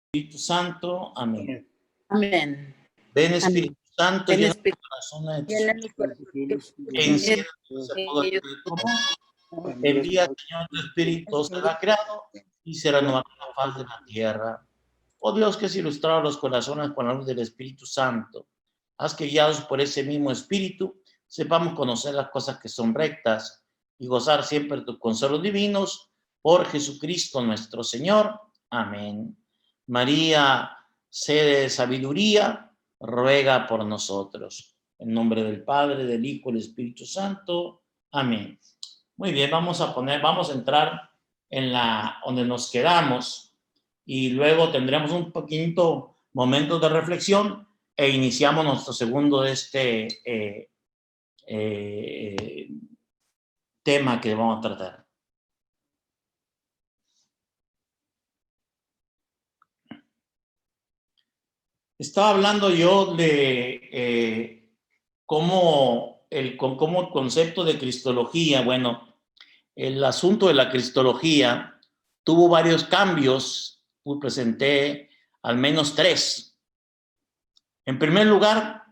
Espíritu Santo. Amén. Amén. Ven Espíritu Santo, Ven, llena Espíritu, los corazones de llena tus mi corazón. enciende todo el fuego. Envía, Señor, tu Espíritu será creado y será renovada la faz de la tierra. Oh Dios, que has ilustrado los corazones con la luz del Espíritu Santo, haz que guiados por ese mismo Espíritu sepamos conocer las cosas que son rectas y gozar siempre de tus consuelos divinos, por Jesucristo nuestro Señor. Amén. María, sede de sabiduría, ruega por nosotros. En nombre del Padre, del Hijo y del Espíritu Santo. Amén. Muy bien, vamos a entrar en donde nos quedamos y luego tendremos un pequeñito momento de reflexión e iniciamos nuestro segundo tema que vamos a tratar. Estaba hablando yo de cómo el concepto de cristología, bueno, el asunto de la cristología tuvo varios cambios, presenté al menos 3. En primer lugar,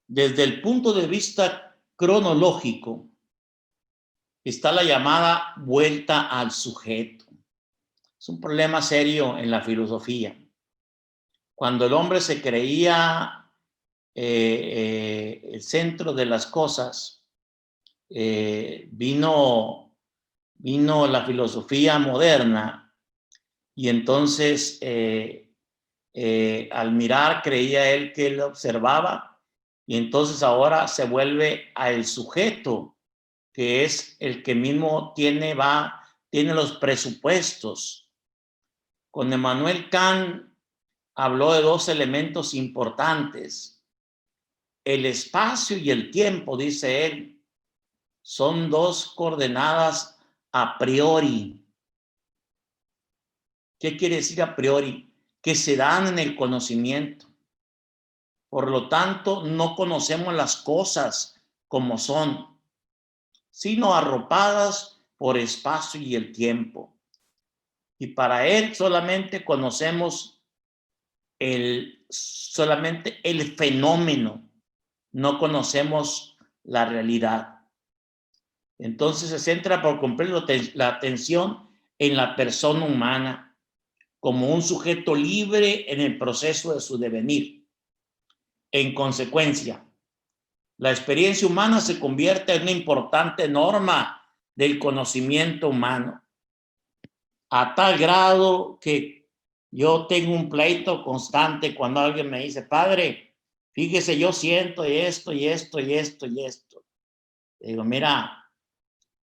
desde el punto de vista cronológico, está la llamada vuelta al sujeto. Es un problema serio en la filosofía. Cuando el hombre se creía el centro de las cosas, vino la filosofía moderna y entonces al mirar creía él que él observaba y entonces ahora se vuelve al sujeto, que es el que mismo tiene los presupuestos. Con Emmanuel Kant habló de 2 elementos importantes. El espacio y el tiempo, dice él, son 2 coordenadas a priori. ¿Qué quiere decir a priori? Que se dan en el conocimiento. Por lo tanto, no conocemos las cosas como son, sino arropadas por espacio y el tiempo. Y para él solamente conocemos solamente el fenómeno, no conocemos la realidad. Entonces se centra por completo la atención en la persona humana como un sujeto libre en el proceso de su devenir. En consecuencia, la experiencia humana se convierte en una importante norma del conocimiento humano, a tal grado que yo tengo un pleito constante cuando alguien me dice, padre, fíjese, yo siento esto y esto y esto y esto. Digo, mira,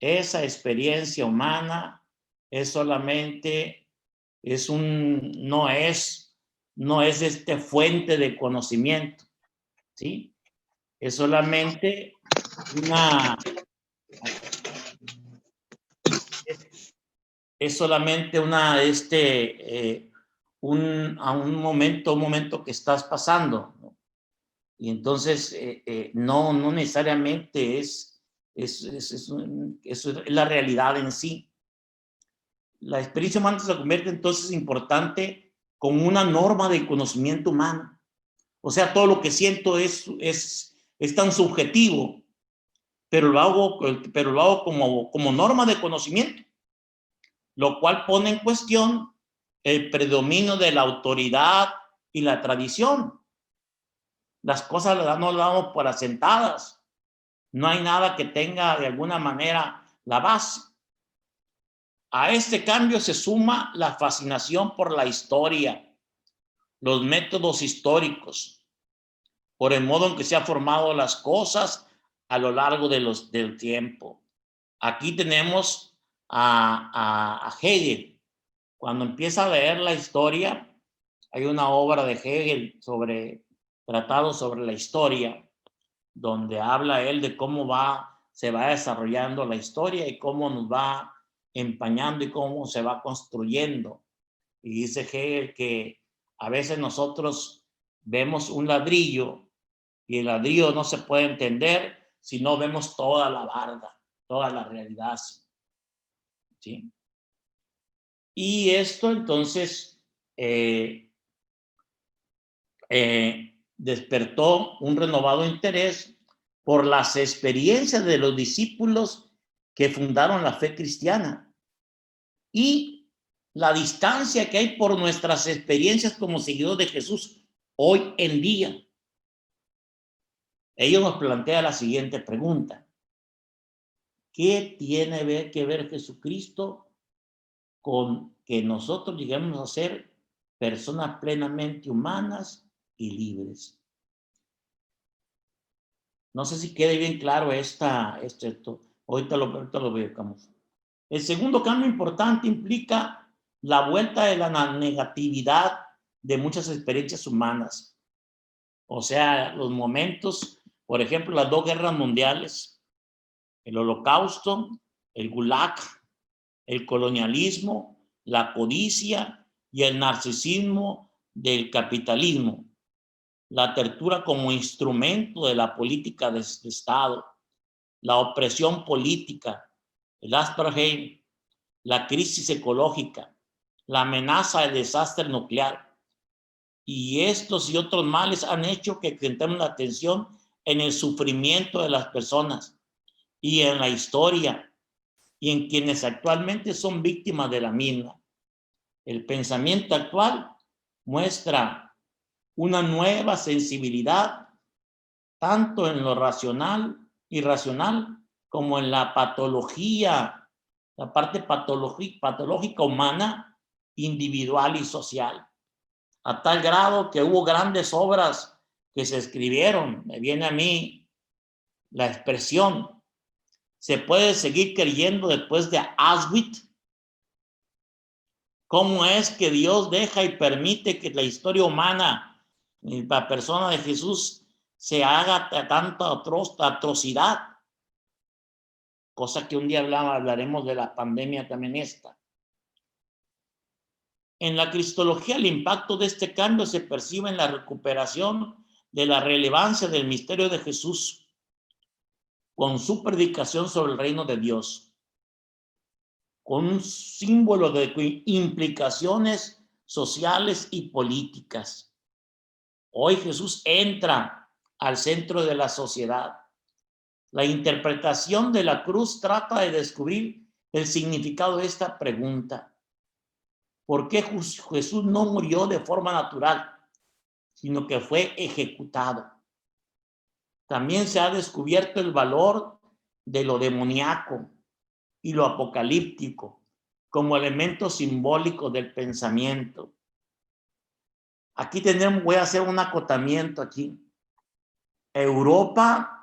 esa experiencia humana es solamente, no es fuente de conocimiento, ¿sí? Es solamente un momento que estás pasando, ¿no? Y entonces no necesariamente es la realidad en sí. La experiencia humana se convierte entonces importante como una norma del conocimiento humano. O sea, todo lo que siento es tan subjetivo, pero lo hago como norma de conocimiento, lo cual pone en cuestión el predominio de la autoridad y la tradición. Las cosas no las damos por asentadas. No hay nada que tenga de alguna manera la base. A este cambio se suma la fascinación por la historia, los métodos históricos, por el modo en que se han formado las cosas a lo largo del tiempo. Aquí tenemos a Hegel. Cuando empieza a leer la historia, hay una obra de Hegel tratado sobre la historia, donde habla él de cómo se va desarrollando la historia y cómo nos va empañando y cómo se va construyendo. Y dice Hegel que a veces nosotros vemos un ladrillo y el ladrillo no se puede entender si no vemos toda la barda, toda la realidad, ¿sí? Y esto entonces despertó un renovado interés por las experiencias de los discípulos que fundaron la fe cristiana y la distancia que hay por nuestras experiencias como seguidores de Jesús hoy en día. Ellos nos plantean la siguiente pregunta: ¿qué tiene que ver Jesucristo con que nosotros lleguemos a ser personas plenamente humanas y libres? No sé si quede bien claro esto. Ahorita lo veamos. El segundo cambio importante implica la vuelta de la negatividad de muchas experiencias humanas. O sea, los momentos, por ejemplo, las 2 guerras mundiales, el Holocausto, el Gulag, el colonialismo, la codicia y el narcisismo del capitalismo, la tortura como instrumento de la política de Estado, la opresión política, el apartheid, la crisis ecológica, la amenaza del desastre nuclear. Y estos y otros males han hecho que centremos la atención en el sufrimiento de las personas y en la historia y en quienes actualmente son víctimas de la misma. El pensamiento actual muestra una nueva sensibilidad tanto en lo racional, irracional, como en la patología, la parte patológica humana, individual y social, a tal grado que hubo grandes obras que se escribieron. Me viene a mí la expresión: ¿se puede seguir creyendo después de Auschwitz? ¿Cómo es que Dios deja y permite que la historia humana, la persona de Jesús, se haga tanta atrocidad? Cosa que un día hablaremos de la pandemia también esta. En la cristología, el impacto de este cambio se percibe en la recuperación de la relevancia del misterio de Jesús con su predicación sobre el reino de Dios, con un símbolo de implicaciones sociales y políticas. Hoy Jesús entra al centro de la sociedad. La interpretación de la cruz trata de descubrir el significado de esta pregunta: ¿por qué Jesús no murió de forma natural, sino que fue ejecutado? También se ha descubierto el valor de lo demoníaco y lo apocalíptico como elementos simbólicos del pensamiento. Aquí voy a hacer un acotamiento aquí. Europa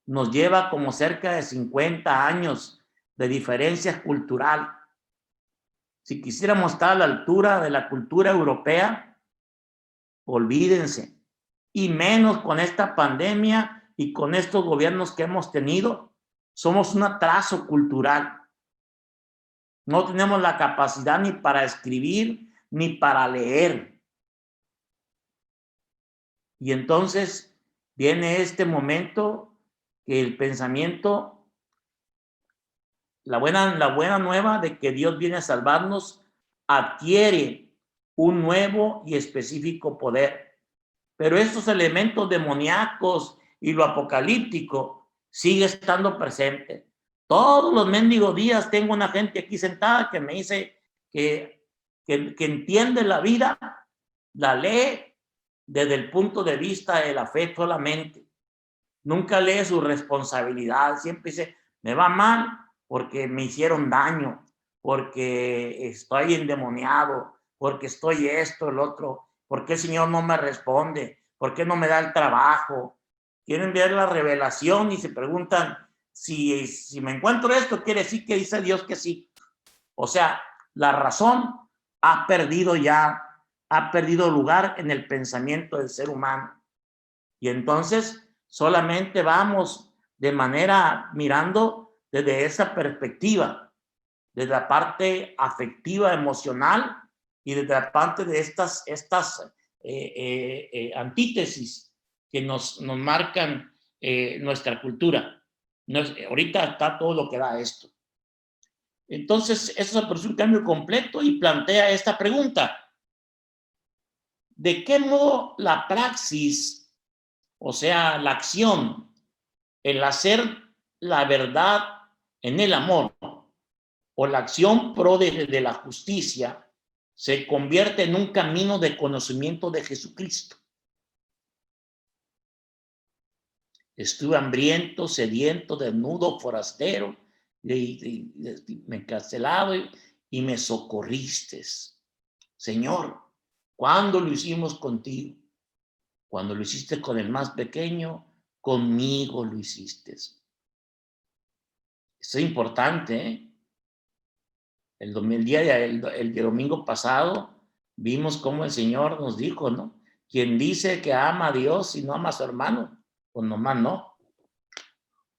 nos lleva como cerca de 50 años de diferencia cultural. Si quisiéramos estar a la altura de la cultura europea, olvídense. Y menos con esta pandemia y con estos gobiernos que hemos tenido. Somos un atraso cultural. No tenemos la capacidad ni para escribir ni para leer. Y entonces viene este momento que el pensamiento, la buena nueva de que Dios viene a salvarnos, adquiere un nuevo y específico poder. Pero estos elementos demoníacos y lo apocalíptico sigue estando presente. Todos los mendigos días tengo una gente aquí sentada que me dice que entiende la vida, la lee desde el punto de vista de la fe solamente. Nunca lee su responsabilidad. Siempre dice: me va mal porque me hicieron daño, porque estoy endemoniado, porque estoy esto, el otro, porque el Señor no me responde, por qué no me da el trabajo. Quieren ver la revelación y se preguntan: si me encuentro esto, quiere decir que dice Dios que sí. O sea, la razón ha perdido lugar en el pensamiento del ser humano. Y entonces solamente vamos de manera mirando desde esa perspectiva, desde la parte afectiva, emocional, y desde la parte de estas antítesis que nos marcan nuestra cultura. Ahorita está todo lo que da esto. Entonces, eso es un cambio completo y plantea esta pregunta: ¿De qué modo la praxis, o sea, la acción, el hacer la verdad en el amor, o la acción pro de la justicia, se convierte en un camino de conocimiento de Jesucristo? Estuve hambriento, sediento, desnudo, forastero, me encarcelado y me socorriste. Señor, ¿cuándo lo hicimos contigo? Cuando lo hiciste con el más pequeño, conmigo lo hiciste. Esto es importante, ¿eh? El domingo pasado vimos cómo el Señor nos dijo, ¿no? Quien dice que ama a Dios y no ama a su hermano, pues nomás no.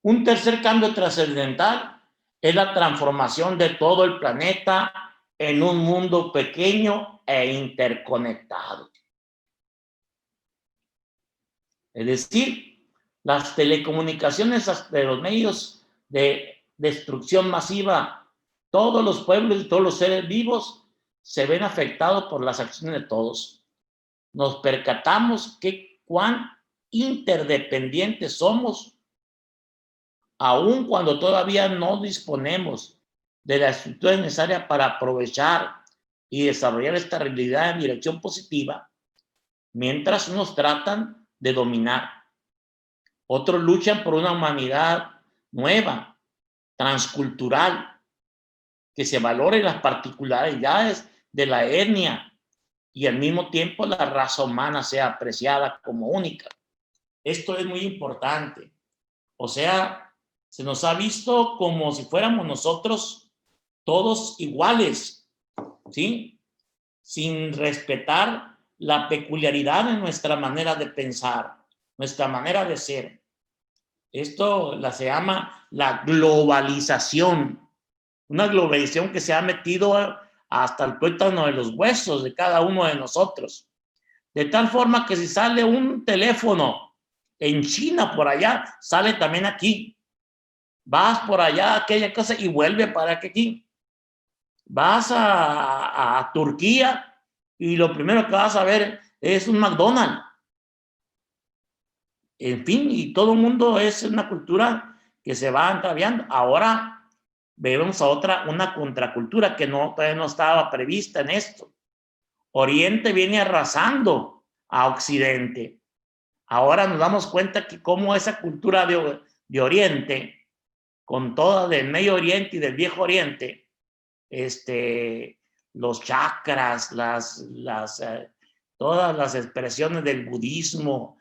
Un tercer cambio trascendental es la transformación de todo el planeta en un mundo pequeño e interconectado. Es decir, las telecomunicaciones de los medios de destrucción masiva, todos los pueblos y todos los seres vivos se ven afectados por las acciones de todos. Nos percatamos que cuán interdependientes somos, aun cuando todavía no disponemos de la estructura necesaria para aprovechar y desarrollar esta realidad en dirección positiva, mientras unos tratan de dominar. Otros luchan por una humanidad nueva, transcultural, que se valore las particularidades de la etnia y al mismo tiempo la raza humana sea apreciada como única. Esto es muy importante. O sea, se nos ha visto como si fuéramos nosotros todos iguales, ¿sí? Sin respetar la peculiaridad de nuestra manera de pensar, nuestra manera de ser. Esto se llama la globalización. Una globalización que se ha metido hasta el tuétano de los huesos de cada uno de nosotros. De tal forma que si sale un teléfono en China por allá, sale también aquí. Vas por allá a aquella casa y vuelve para aquí. Vas a Turquía y lo primero que vas a ver es un McDonald's. En fin, y todo el mundo es una cultura que se va entraviando. Ahora vemos una contracultura que todavía no estaba prevista en esto. Oriente viene arrasando a Occidente. Ahora nos damos cuenta que cómo esa cultura de Oriente, con toda del Medio Oriente y del Viejo Oriente, los chakras, todas las expresiones del budismo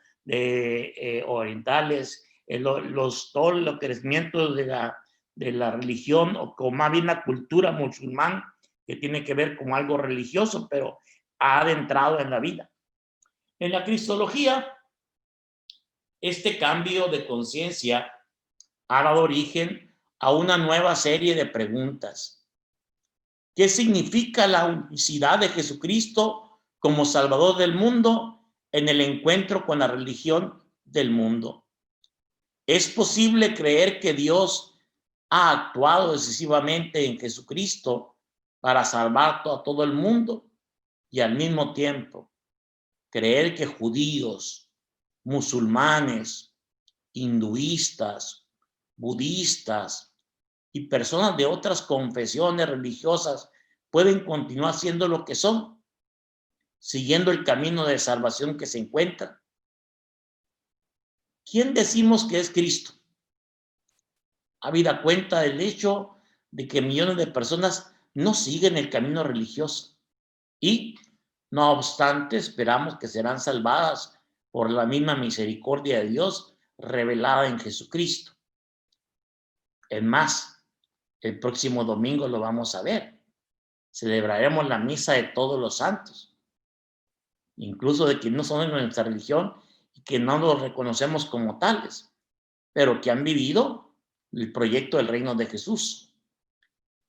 orientales, todos los crecimientos de la religión, o más bien la cultura musulmán, que tiene que ver con algo religioso, pero ha adentrado en la vida. En la cristología, este cambio de conciencia ha dado origen a una nueva serie de preguntas. ¿Qué significa la unicidad de Jesucristo como Salvador del mundo en el encuentro con la religión del mundo? ¿Es posible creer que Dios ha actuado decisivamente en Jesucristo para salvar a todo el mundo y al mismo tiempo creer que judíos, musulmanes, hinduistas, budistas y personas de otras confesiones religiosas pueden continuar siendo lo que son, siguiendo el camino de salvación que se encuentran? ¿Quién decimos que es Cristo? Habida cuenta del hecho de que millones de personas no siguen el camino religioso y, no obstante, esperamos que serán salvadas por la misma misericordia de Dios revelada en Jesucristo. Es más, el próximo domingo lo vamos a ver. Celebraremos la misa de todos los santos, incluso de quienes no son de nuestra religión y que no los reconocemos como tales, pero que han vivido el proyecto del reino de Jesús.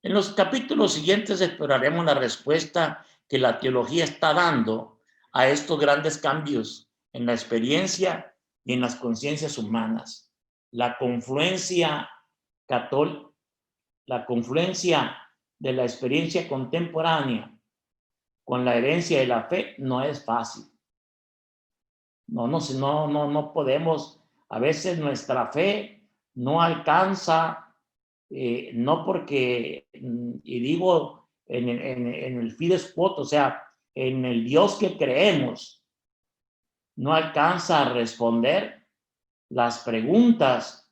En los capítulos siguientes exploraremos la respuesta que la teología está dando a estos grandes cambios en la experiencia y en las conciencias humanas. La confluencia de la experiencia contemporánea con la herencia de la fe no es fácil. No podemos. A veces nuestra fe no alcanza, no porque, y digo en el fides quod, o sea, en el Dios que creemos, no alcanza a responder las preguntas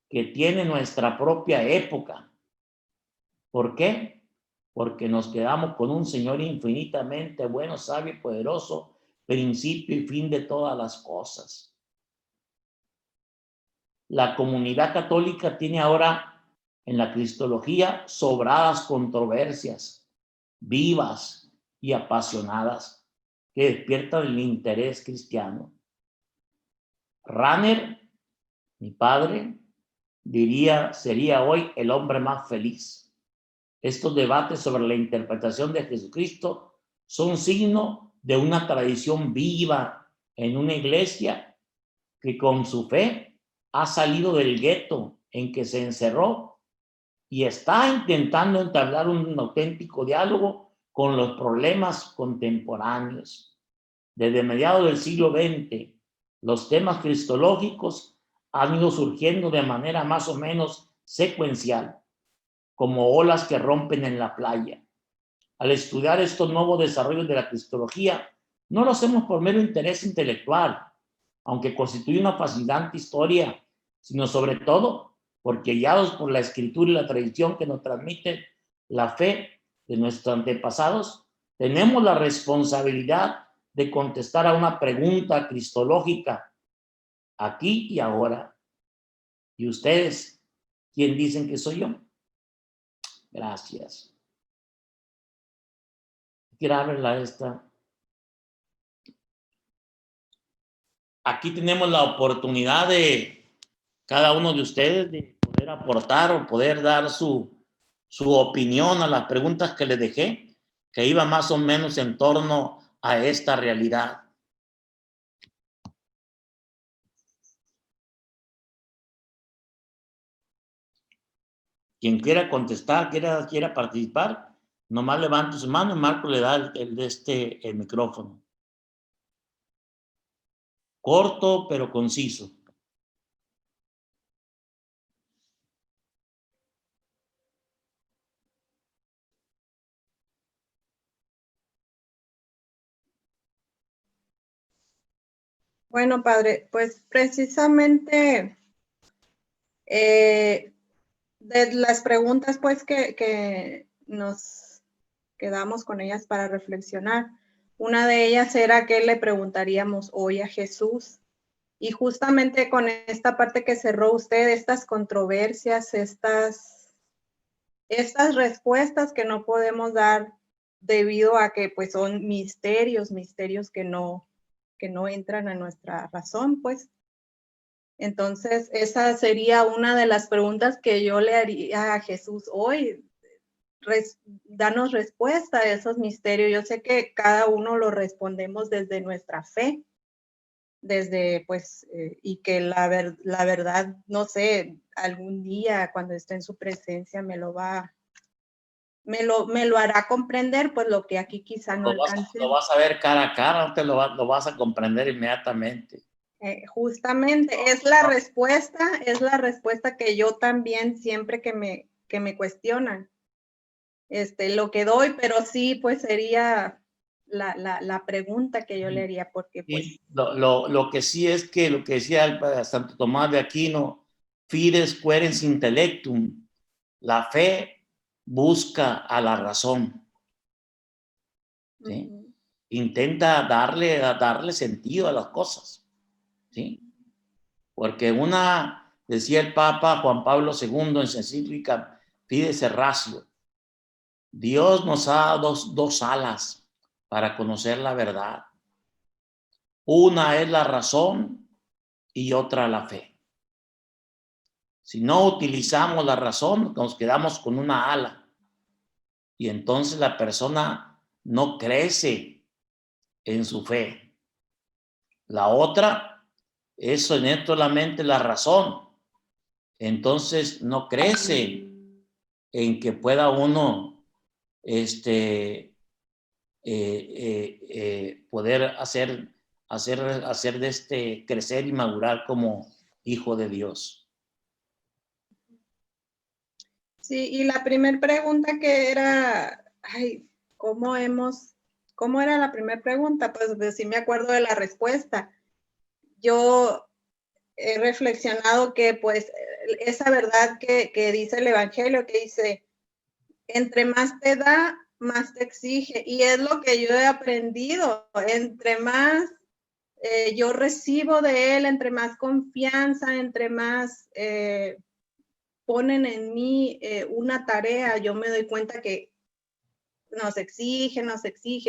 que tiene nuestra propia época. ¿Por qué? Porque nos quedamos con un Señor infinitamente bueno, sabio y poderoso, principio y fin de todas las cosas. La comunidad católica tiene ahora en la cristología sobradas controversias, vivas y apasionadas, que despiertan el interés cristiano. Ranner, mi padre, sería hoy el hombre más feliz. Estos debates sobre la interpretación de Jesucristo son signo de una tradición viva en una iglesia que con su fe ha salido del gueto en que se encerró y está intentando entablar un auténtico diálogo con los problemas contemporáneos. Desde mediados del siglo XX, los temas cristológicos han ido surgiendo de manera más o menos secuencial, como olas que rompen en la playa. Al estudiar estos nuevos desarrollos de la cristología, no lo hacemos por mero interés intelectual, aunque constituye una fascinante historia, sino sobre todo porque guiados por la escritura y la tradición que nos transmite la fe de nuestros antepasados, tenemos la responsabilidad de contestar a una pregunta cristológica aquí y ahora. ¿Y ustedes quién dicen que soy yo? Gracias. Grábenla esta. Aquí tenemos la oportunidad de cada uno de ustedes de poder aportar o poder dar su opinión a las preguntas que les dejé, que iba más o menos en torno a esta realidad. Quien quiera contestar, quiera participar, nomás levante su mano y Marco le da el micrófono. Corto, pero conciso. Bueno, padre, pues precisamente de las preguntas pues que nos quedamos con ellas para reflexionar, una de ellas era qué le preguntaríamos hoy a Jesús. Y justamente con esta parte que cerró usted, estas controversias, estas respuestas que no podemos dar debido a que pues son misterios que no entran a nuestra razón, pues. Entonces, esa sería una de las preguntas que yo le haría a Jesús hoy. Danos respuesta a esos misterios. Yo sé que cada uno lo respondemos desde nuestra fe, desde pues, y que la verdad, no sé, algún día cuando esté en su presencia me lo hará comprender, pues lo que aquí quizá no alcance. Lo vas a ver cara a cara, no te lo vas a comprender inmediatamente. Justamente, es la respuesta que yo también siempre que me cuestionan, lo que doy, pero sí, pues sería la pregunta que yo le haría, porque pues... Sí, lo que sí es que lo que decía el Santo Tomás de Aquino, fides querens intellectum, la fe busca a la razón. ¿Sí? Intenta darle sentido a las cosas. ¿Sí? Porque decía el Papa Juan Pablo II en su encíclica Fides et Ratio, Dios nos ha dado dos alas para conocer la verdad. Una es la razón y otra la fe. Si no utilizamos la razón, nos quedamos con una ala. Y entonces la persona no crece en su fe. La otra es solamente la razón. Entonces no crece en que pueda uno poder hacer hacer de este crecer y madurar como hijo de Dios. Sí, y la primera pregunta que era, ay, ¿cómo era la primera pregunta? Pues sí me acuerdo de la respuesta. Yo he reflexionado que pues esa verdad que dice el Evangelio, que dice, entre más te da, más te exige. Y es lo que yo he aprendido. Entre más yo recibo de él, entre más confianza, entre más ponen en mí una tarea, yo me doy cuenta que nos exige,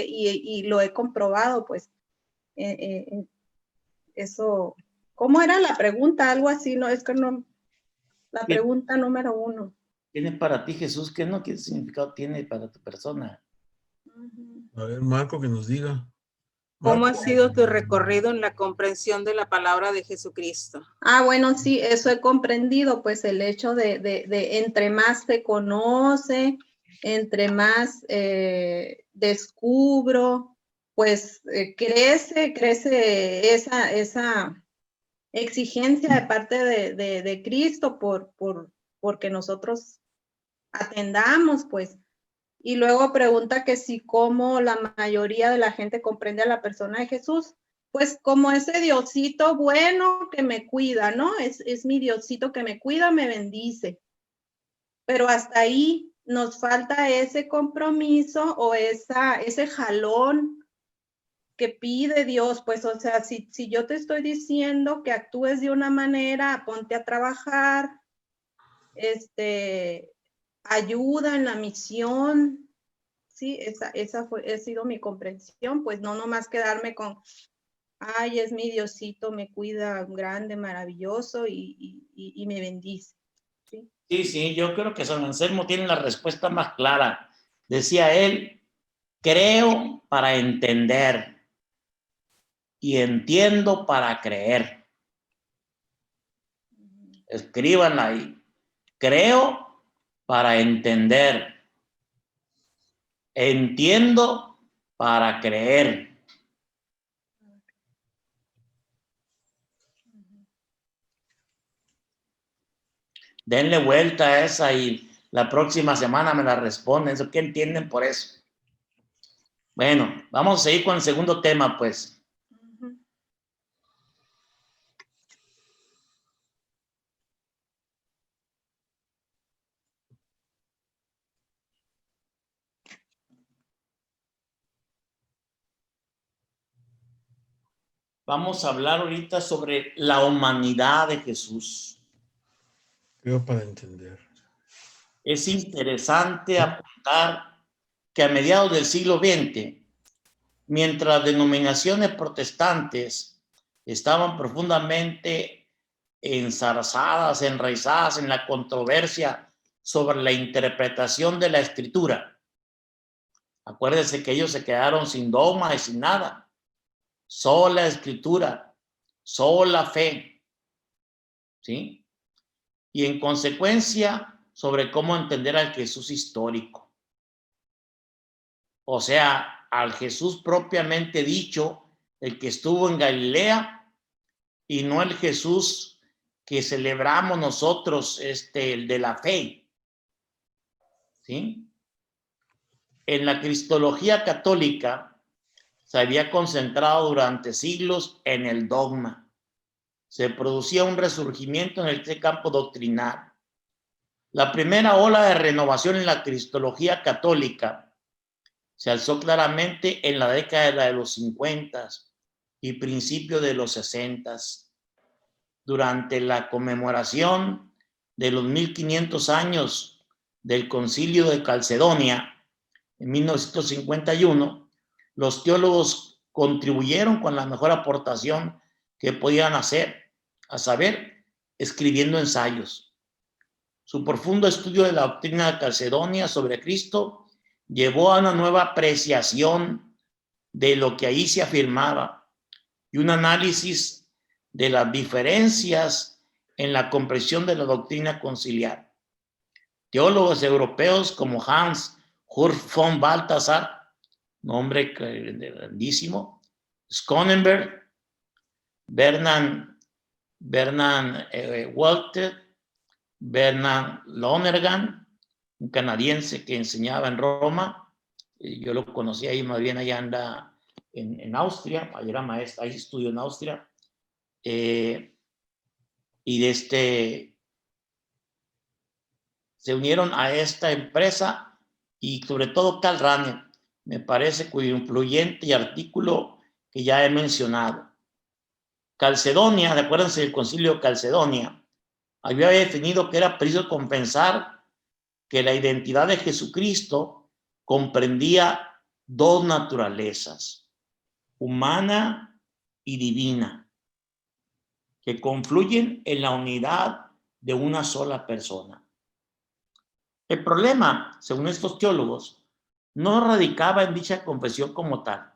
y lo he comprobado, pues, eso. ¿Cómo era la pregunta? Algo así, no, es que no, la pregunta número 1. ¿Tiene para ti Jesús? ¿Qué significado tiene para tu persona? A ver, Marco, que nos diga. ¿Cómo ha sido tu recorrido en la comprensión de la palabra de Jesucristo? Bueno, sí, eso he comprendido, pues el hecho de entre más te conoce, entre más descubro, pues crece esa exigencia de parte de Cristo porque nosotros atendamos, pues. Y luego pregunta que si cómo la mayoría de la gente comprende a la persona de Jesús. Pues como ese Diosito bueno que me cuida, ¿no? Es mi Diosito que me cuida, me bendice. Pero hasta ahí nos falta ese compromiso o ese jalón que pide Dios. Pues, o sea, si yo te estoy diciendo que actúes de una manera, ponte a trabajar, ayuda en la misión. Sí, esa ha sido mi comprensión, pues no nomás quedarme con, ay, es mi Diosito, me cuida grande, maravilloso y me bendice. ¿Sí? Sí, yo creo que San Anselmo tiene la respuesta más clara. Decía él, creo para entender y entiendo para creer. Escríbanla ahí. Creo para entender. Entiendo para creer. Denle vuelta a esa y la próxima semana me la responden. ¿Qué entienden por eso? Bueno, vamos a seguir con el segundo tema, pues. Vamos a hablar ahorita sobre la humanidad de Jesús. Creo para entender. Es interesante apuntar que a mediados del siglo XX, mientras denominaciones protestantes estaban profundamente enzarzadas, enraizadas en la controversia sobre la interpretación de la Escritura. Acuérdense que ellos se quedaron sin dogma y sin nada. Sola Escritura, sola fe. ¿Sí? Y en consecuencia, sobre cómo entender al Jesús histórico. O sea, al Jesús propiamente dicho, el que estuvo en Galilea, y no el Jesús que celebramos nosotros, el de la fe. ¿Sí? En la cristología católica se había concentrado durante siglos en el dogma. Se producía un resurgimiento en este campo doctrinal. La primera ola de renovación en la cristología católica se alzó claramente en la década de los 50 y principios de los 60, durante la conmemoración de los 1500 años del Concilio de Calcedonia en 1951. Los teólogos contribuyeron con la mejor aportación que podían hacer, a saber, escribiendo ensayos. Su profundo estudio de la doctrina de Calcedonia sobre Cristo llevó a una nueva apreciación de lo que ahí se afirmaba y un análisis de las diferencias en la comprensión de la doctrina conciliar. Teólogos europeos como Hans Urs von Balthasar, nombre grandísimo, Schonenberg Bernard Walter, Bernard Lonergan, un canadiense que enseñaba en Roma. Yo lo conocí ahí, más bien allá anda en Austria, ahí era maestro, ahí estudió en Austria. Y se unieron a esta empresa, y sobre todo Karl Rahner, me parece, cuyo influyente artículo que ya he mencionado. Calcedonia, acuérdense del concilio de Calcedonia, había definido que era preciso compensar que la identidad de Jesucristo comprendía dos naturalezas, humana y divina, que confluyen en la unidad de una sola persona. El problema, según estos teólogos, no radicaba en dicha confesión como tal.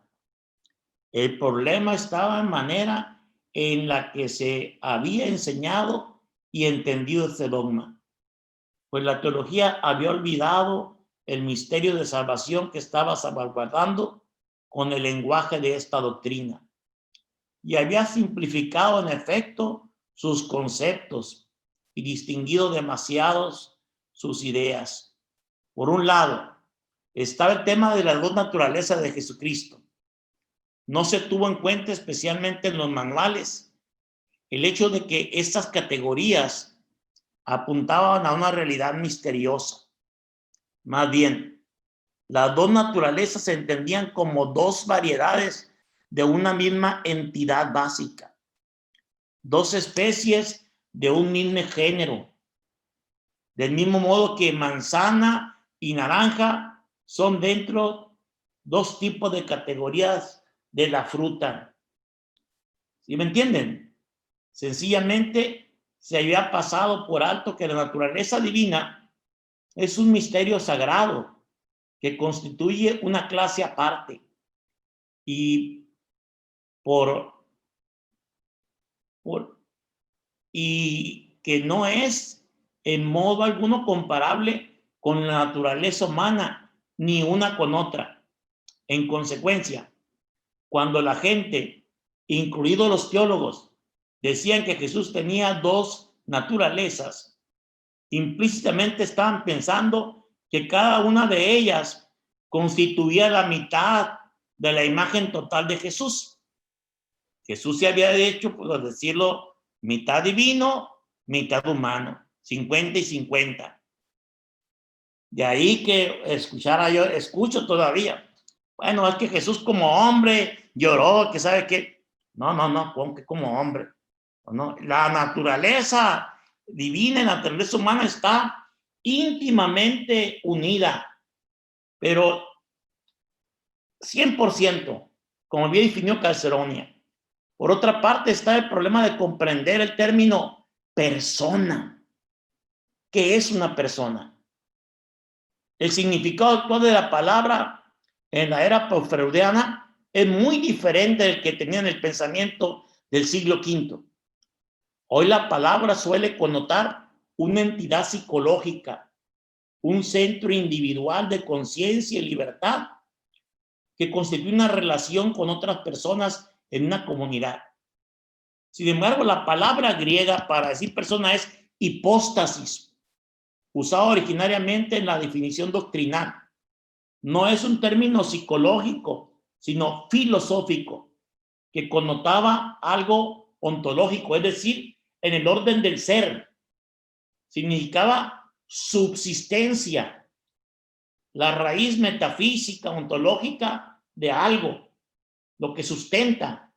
El problema estaba en manera en la que se había enseñado y entendido este dogma, pues la teología había olvidado el misterio de salvación que estaba salvaguardando con el lenguaje de esta doctrina, y había simplificado en efecto sus conceptos y distinguido demasiados sus ideas. Por un lado, estaba el tema de las dos naturalezas de Jesucristo. No se tuvo en cuenta, especialmente en los manuales, el hecho de que estas categorías apuntaban a una realidad misteriosa. Más bien, las dos naturalezas se entendían como dos variedades de una misma entidad básica, dos especies de un mismo género. Del mismo modo que manzana y naranja son dentro dos tipos de categorías de la fruta. ¿Sí me entienden? Sencillamente se había pasado por alto que la naturaleza divina es un misterio sagrado que constituye una clase aparte y y que no es en modo alguno comparable con la naturaleza humana, ni una con otra. En consecuencia, cuando la gente, incluidos los teólogos, decían que Jesús tenía dos naturalezas, implícitamente estaban pensando que cada una de ellas constituía la mitad de la imagen total de Jesús. Jesús se había hecho, por decirlo, mitad divino, mitad humano, 50 y 50. De ahí que yo escucho todavía, bueno, es que Jesús como hombre lloró, que sabe qué. No, como hombre. No, la naturaleza divina y la naturaleza humana está íntimamente unida, pero 100%, como bien definió Calcedonia. Por otra parte, está el problema de comprender el término persona. ¿Qué es una persona? El significado actual de la palabra en la era postfreudiana es muy diferente del que tenía en el pensamiento del siglo V. Hoy la palabra suele connotar una entidad psicológica, un centro individual de conciencia y libertad que constituye una relación con otras personas en una comunidad. Sin embargo, la palabra griega para decir persona es hipóstasis, usada originariamente en la definición doctrinal. No es un término psicológico, sino filosófico, que connotaba algo ontológico, es decir, en el orden del ser. Significaba subsistencia, la raíz metafísica, ontológica de algo, lo que sustenta,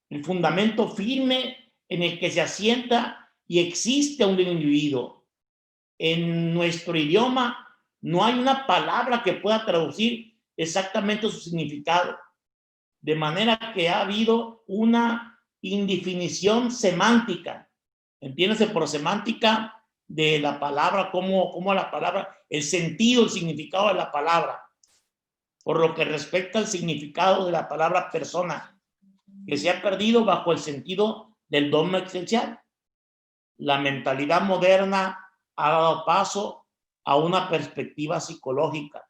el fundamento firme en el que se asienta y existe un individuo. En nuestro idioma no hay una palabra que pueda traducir exactamente su significado, de manera que ha habido una indefinición semántica. Entiéndase por semántica de la palabra, como la palabra, el sentido, el significado de la palabra, por lo que respecta al significado de la palabra persona, que se ha perdido bajo el sentido del dogma existencial. La mentalidad moderna ha dado paso a una perspectiva psicológica,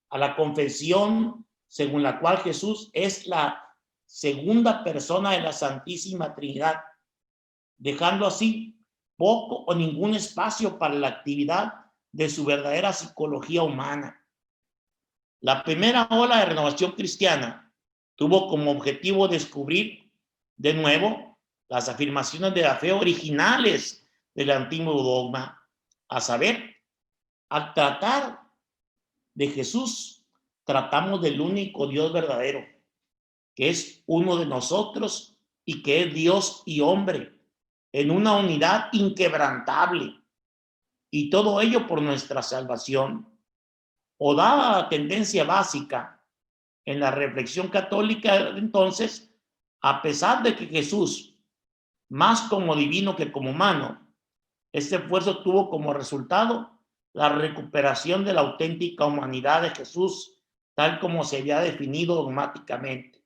a la confesión según la cual Jesús es la segunda persona de la Santísima Trinidad, dejando así poco o ningún espacio para la actividad de su verdadera psicología humana. La primera ola de renovación cristiana tuvo como objetivo descubrir de nuevo las afirmaciones de la fe originales del antiguo dogma, a saber, al tratar de Jesús, tratamos del único Dios verdadero, que es uno de nosotros y que es Dios y hombre, en una unidad inquebrantable, y todo ello por nuestra salvación. O dada la tendencia básica en la reflexión católica, entonces, a pesar de que Jesús, más como divino que como humano, este esfuerzo tuvo como resultado la recuperación de la auténtica humanidad de Jesús, tal como se había definido dogmáticamente.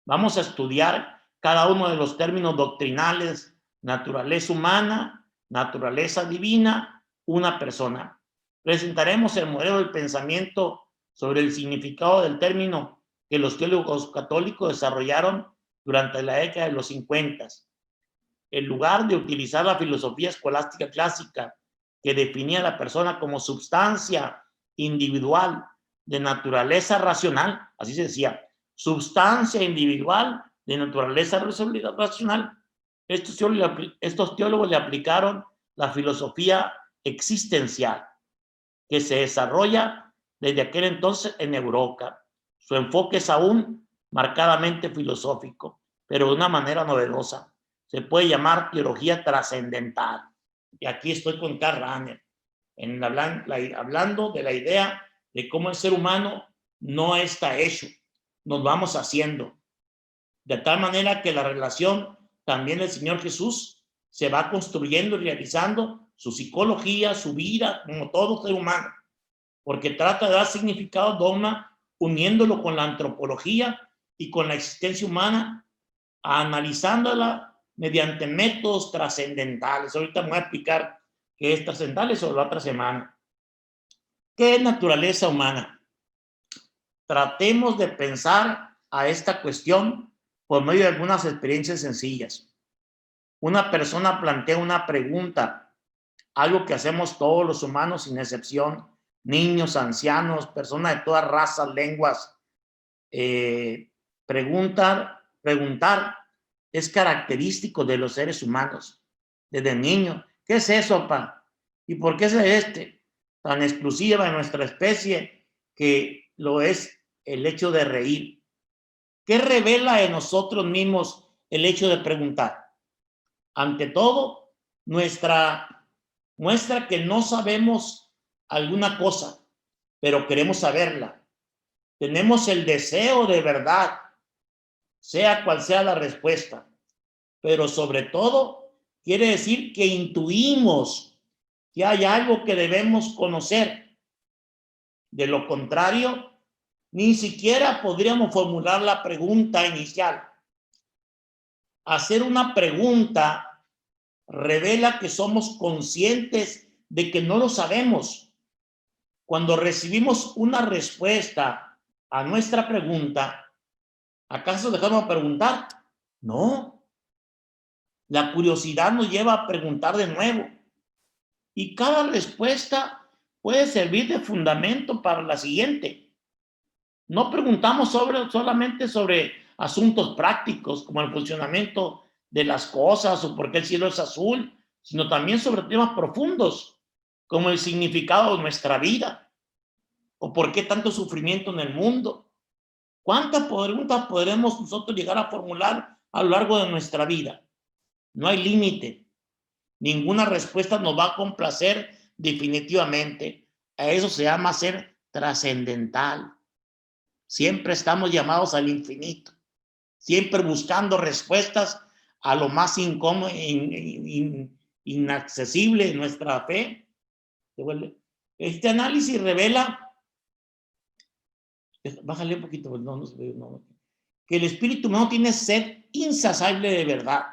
Vamos a estudiar cada uno de los términos doctrinales: naturaleza humana, naturaleza divina, una persona. Presentaremos el modelo del pensamiento sobre el significado del término que los teólogos católicos desarrollaron durante la década de los 50. En lugar de utilizar la filosofía escolástica clásica que definía a la persona como substancia individual de naturaleza racional, así se decía, substancia individual de naturaleza racional, estos teólogos le aplicaron la filosofía existencial, que se desarrolla desde aquel entonces en Europa. Su enfoque es aún marcadamente filosófico, pero de una manera novedosa. Se puede llamar teología trascendental. Y aquí estoy con Karl Rahner, hablando de la idea de cómo el ser humano no está hecho, nos vamos haciendo. De tal manera que la relación también del Señor Jesús se va construyendo y realizando su psicología, su vida, como todo ser humano, porque trata de dar significado al dogma uniéndolo con la antropología y con la existencia humana, analizándola mediante métodos trascendentales. Ahorita me voy a explicar qué es trascendental, eso la otra semana. ¿Qué es naturaleza humana? Tratemos de pensar a esta cuestión por medio de algunas experiencias sencillas. Una persona plantea una pregunta, algo que hacemos todos los humanos sin excepción, niños, ancianos, personas de todas razas, lenguas. Preguntar es característico de los seres humanos. Desde niño, ¿qué es eso, pa? ¿Y por qué es tan exclusiva de nuestra especie que lo es el hecho de reír? ¿Qué revela de nosotros mismos el hecho de preguntar? Ante todo, muestra que no sabemos alguna cosa, pero queremos saberla. Tenemos el deseo de verdad, sea cual sea la respuesta, pero sobre todo quiere decir que intuimos que hay algo que debemos conocer. De lo contrario, ni siquiera podríamos formular la pregunta inicial. Hacer una pregunta revela que somos conscientes de que no lo sabemos. Cuando recibimos una respuesta a nuestra pregunta, ¿acaso dejamos de preguntar? No. La curiosidad nos lleva a preguntar de nuevo. Y cada respuesta puede servir de fundamento para la siguiente. No preguntamos solamente sobre asuntos prácticos como el funcionamiento de las cosas o por qué el cielo es azul, sino también sobre temas profundos como el significado de nuestra vida o por qué tanto sufrimiento en el mundo. ¿Cuántas preguntas podremos nosotros llegar a formular a lo largo de nuestra vida? No hay límite. Ninguna respuesta nos va a complacer definitivamente. A eso se llama ser trascendental. Siempre estamos llamados al infinito, siempre buscando respuestas a lo más incómodo, inaccesible de nuestra fe. Este análisis revela, bájale un poquito, que el espíritu humano tiene sed insaciable de verdad.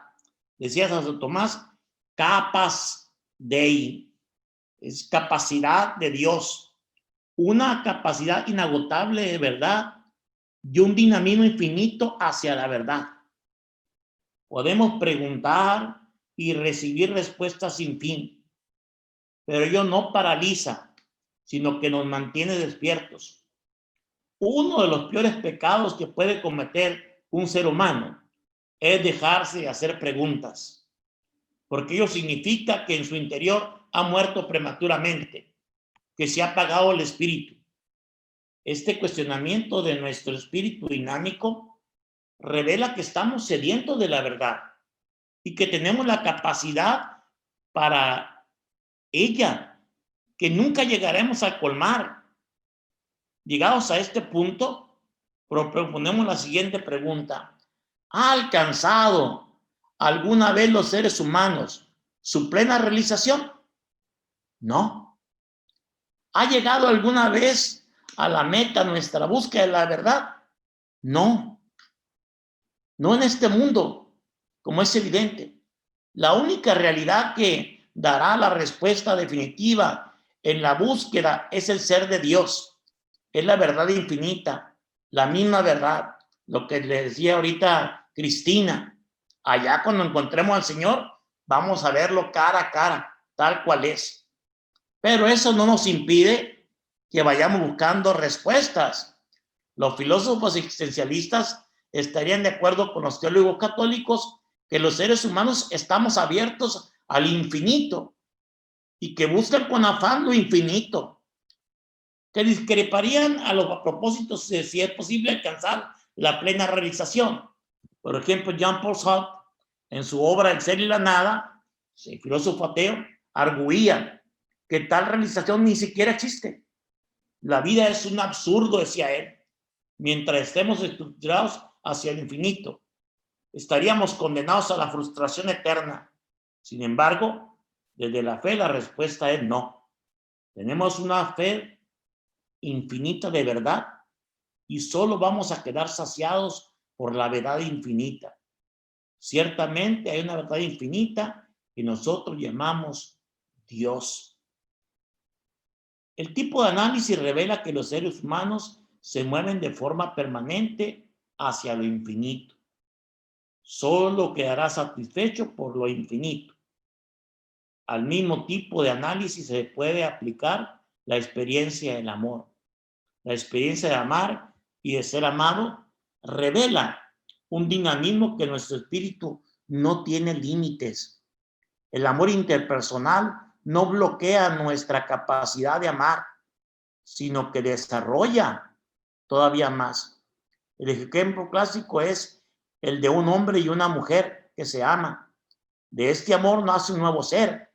Decía Santo Tomás, capas Dei, es capacidad de Dios, una capacidad inagotable de verdad y un dinamismo infinito hacia la verdad. Podemos preguntar y recibir respuestas sin fin, pero ello no paraliza, sino que nos mantiene despiertos. Uno de los peores pecados que puede cometer un ser humano es dejarse de hacer preguntas, porque ello significa que en su interior ha muerto prematuramente, que se ha apagado el espíritu. Este cuestionamiento de nuestro espíritu dinámico revela que estamos sedientos de la verdad y que tenemos la capacidad para ella, que nunca llegaremos a colmar. Llegados a este punto, proponemos la siguiente pregunta: ¿ha alcanzado alguna vez los seres humanos su plena realización? No. ¿Ha llegado alguna vez a la meta nuestra búsqueda de la verdad? No. No en este mundo, como es evidente. La única realidad que dará la respuesta definitiva en la búsqueda es el ser de Dios. Es la verdad infinita, la misma verdad. Lo que le decía ahorita Cristina, allá cuando encontremos al Señor, vamos a verlo cara a cara, tal cual es. Pero eso no nos impide que vayamos buscando respuestas. Los filósofos existencialistas estarían de acuerdo con los teólogos católicos que los seres humanos estamos abiertos al infinito y que buscan con afán lo infinito, que discreparían a los propósitos de si es posible alcanzar la plena realización. Por ejemplo, Jean-Paul Sartre, en su obra El ser y la nada, el filósofo ateo, arguía que tal realización ni siquiera existe. La vida es un absurdo, decía él. Mientras estemos estructurados hacia el infinito, estaríamos condenados a la frustración eterna. Sin embargo, desde la fe la respuesta es no. Tenemos una fe infinita de verdad y solo vamos a quedar saciados por la verdad infinita. Ciertamente hay una verdad infinita que nosotros llamamos Dios. El tipo de análisis revela que los seres humanos se mueven de forma permanente hacia lo infinito. Solo quedará satisfecho por lo infinito. Al mismo tipo de análisis se puede aplicar la experiencia del amor. La experiencia de amar y de ser amado revela un dinamismo que nuestro espíritu no tiene límites. El amor interpersonal no bloquea nuestra capacidad de amar, sino que desarrolla todavía más. El ejemplo clásico es el de un hombre y una mujer que se aman. De este amor nace un nuevo ser,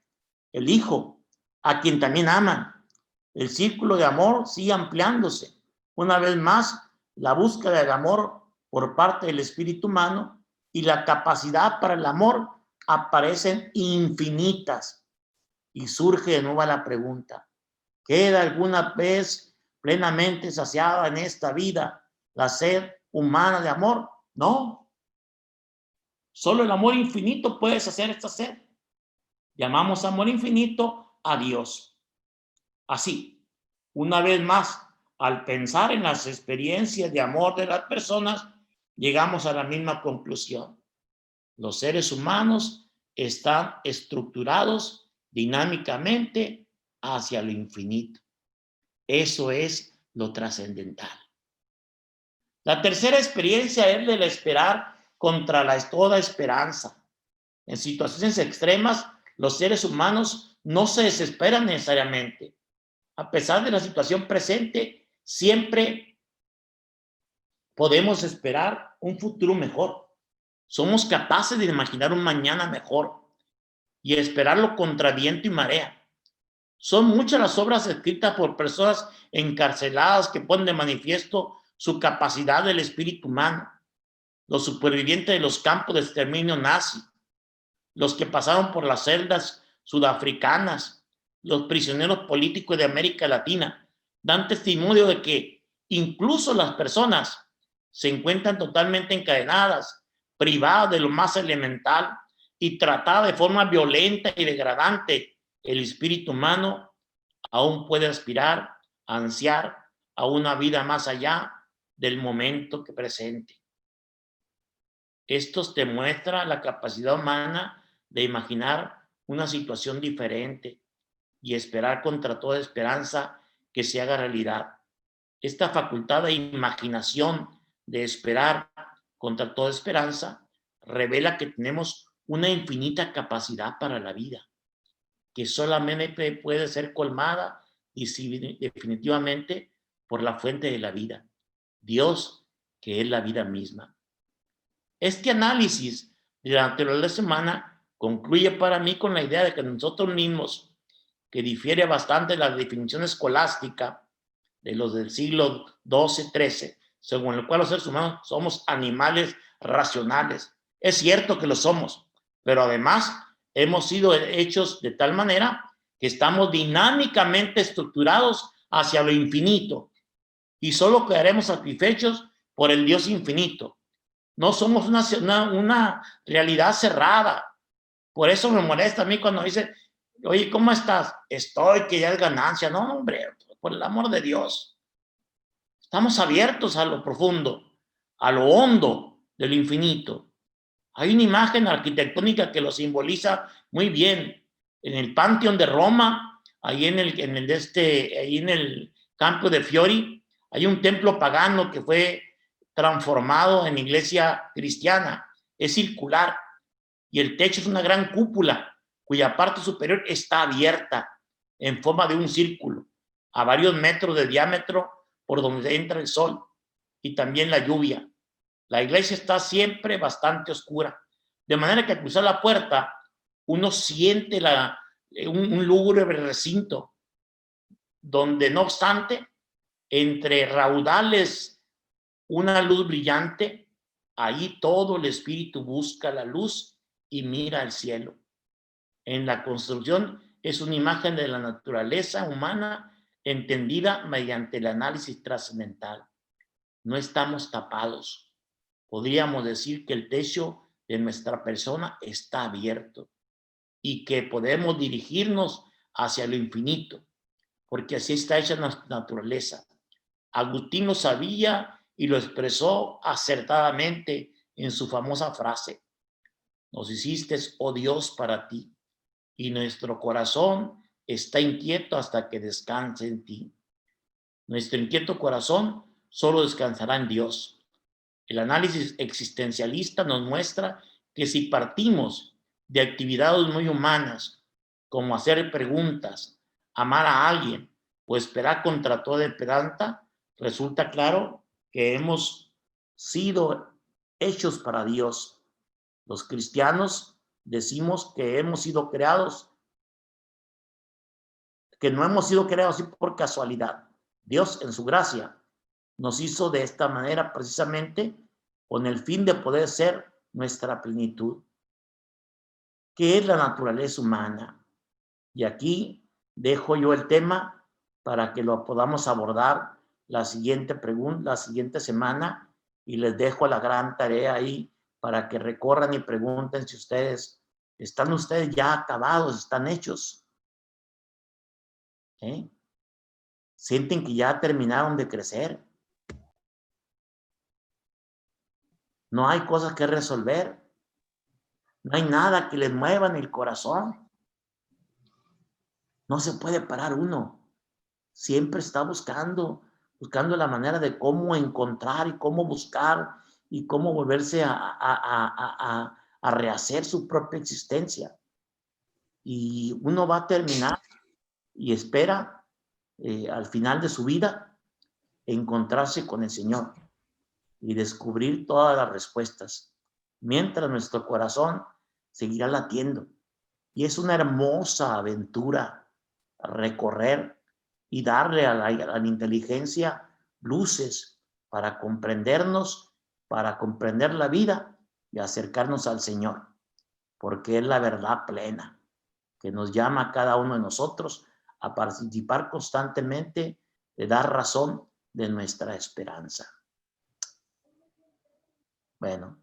el Hijo, a quien también aman. El círculo de amor sigue ampliándose. Una vez más, la búsqueda del amor por parte del espíritu humano y la capacidad para el amor aparecen infinitas. Y surge de nuevo la pregunta: ¿queda alguna vez plenamente saciada en esta vida la sed humana de amor? No. Solo el amor infinito puede saciar esta sed. Llamamos amor infinito a Dios. Así, una vez más, al pensar en las experiencias de amor de las personas, llegamos a la misma conclusión. Los seres humanos están estructurados dinámicamente hacia lo infinito. Eso es lo trascendental. La tercera experiencia es de la esperar contra toda esperanza. En situaciones extremas, los seres humanos no se desesperan necesariamente. A pesar de la situación presente, siempre podemos esperar un futuro mejor. Somos capaces de imaginar un mañana mejor y esperarlo contra viento y marea. Son muchas las obras escritas por personas encarceladas que ponen de manifiesto su capacidad del espíritu humano. Los supervivientes de los campos de exterminio nazi, los que pasaron por las celdas sudafricanas, los prisioneros políticos de América Latina, dan testimonio de que incluso las personas se encuentran totalmente encadenadas, privadas de lo más elemental y tratadas de forma violenta y degradante. El espíritu humano aún puede aspirar, ansiar a una vida más allá del momento que presente. Esto te muestra la capacidad humana de imaginar una situación diferente y esperar contra toda esperanza que se haga realidad. Esta facultad de imaginación, de esperar contra toda esperanza, revela que tenemos una infinita capacidad para la vida, que solamente puede ser colmada y definitivamente por la fuente de la vida, Dios, que es la vida misma. Este análisis de la naturaleza humana concluye para mí con la idea de que nosotros mismos, que difiere bastante de la definición escolástica de los del siglo XII-XIII, según el cual los seres humanos somos animales racionales. Es cierto que lo somos, pero además hemos sido hechos de tal manera que estamos dinámicamente estructurados hacia lo infinito y solo quedaremos satisfechos por el Dios infinito. No somos una realidad cerrada. Por eso me molesta a mí cuando dice, oye, ¿cómo estás? Estoy, que ya es ganancia. No, hombre, por el amor de Dios. Estamos abiertos a lo profundo, a lo hondo del infinito. Hay una imagen arquitectónica que lo simboliza muy bien. En el Panteón de Roma, ahí en el Campo de Fiori, hay un templo pagano que fue transformado en iglesia cristiana. Es circular y el techo es una gran cúpula cuya parte superior está abierta en forma de un círculo a varios metros de diámetro por donde entra el sol y también la lluvia. La iglesia está siempre bastante oscura, de manera que al cruzar la puerta uno siente un lúgubre recinto donde, no obstante, entre raudales una luz brillante, ahí todo el espíritu busca la luz y mira al cielo. En la construcción es una imagen de la naturaleza humana entendida mediante el análisis trascendental. No estamos tapados. Podríamos decir que el techo de nuestra persona está abierto y que podemos dirigirnos hacia lo infinito, porque así está hecha nuestra naturaleza. Agustín lo sabía y lo expresó acertadamente en su famosa frase: nos hiciste, oh Dios, para ti, y nuestro corazón está inquieto hasta que descanse en ti. Nuestro inquieto corazón solo descansará en Dios. El análisis existencialista nos muestra que si partimos de actividades muy humanas, como hacer preguntas, amar a alguien o esperar contra toda esperanza, resulta claro que hemos sido hechos para Dios. Los cristianos decimos que hemos sido creados, que no hemos sido creados por casualidad. Dios, en su gracia, nos hizo de esta manera precisamente con el fin de poder ser nuestra plenitud. ¿Qué es la naturaleza humana? Y aquí dejo yo el tema para que lo podamos abordar la siguiente semana, y les dejo la gran tarea ahí para que recorran y pregunten si están ustedes ya acabados, están hechos. Sienten que ya terminaron de crecer. No hay cosas que resolver. No hay nada que les mueva en el corazón. No se puede parar uno. Siempre está buscando la manera de cómo encontrar y cómo buscar y cómo volverse a rehacer su propia existencia. Y uno va a terminar y espera al final de su vida encontrarse con el Señor y descubrir todas las respuestas, mientras nuestro corazón seguirá latiendo. Y es una hermosa aventura recorrer y darle a la inteligencia luces para comprendernos, para comprender la vida y acercarnos al Señor, porque es la verdad plena que nos llama a cada uno de nosotros a participar constantemente de dar razón de nuestra esperanza. Bueno,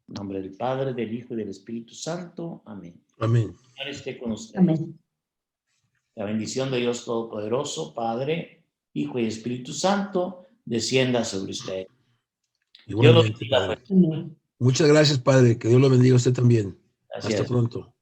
en nombre del Padre, del Hijo y del Espíritu Santo. Amén. Amén. Señor esté con ustedes. Amén. La bendición de Dios Todopoderoso, Padre, Hijo y Espíritu Santo, descienda sobre usted. Dios lo Igualmente, bendiga, Padre. pues. Muchas gracias, Padre. Que Dios lo bendiga a usted también. Gracias. Hasta pronto.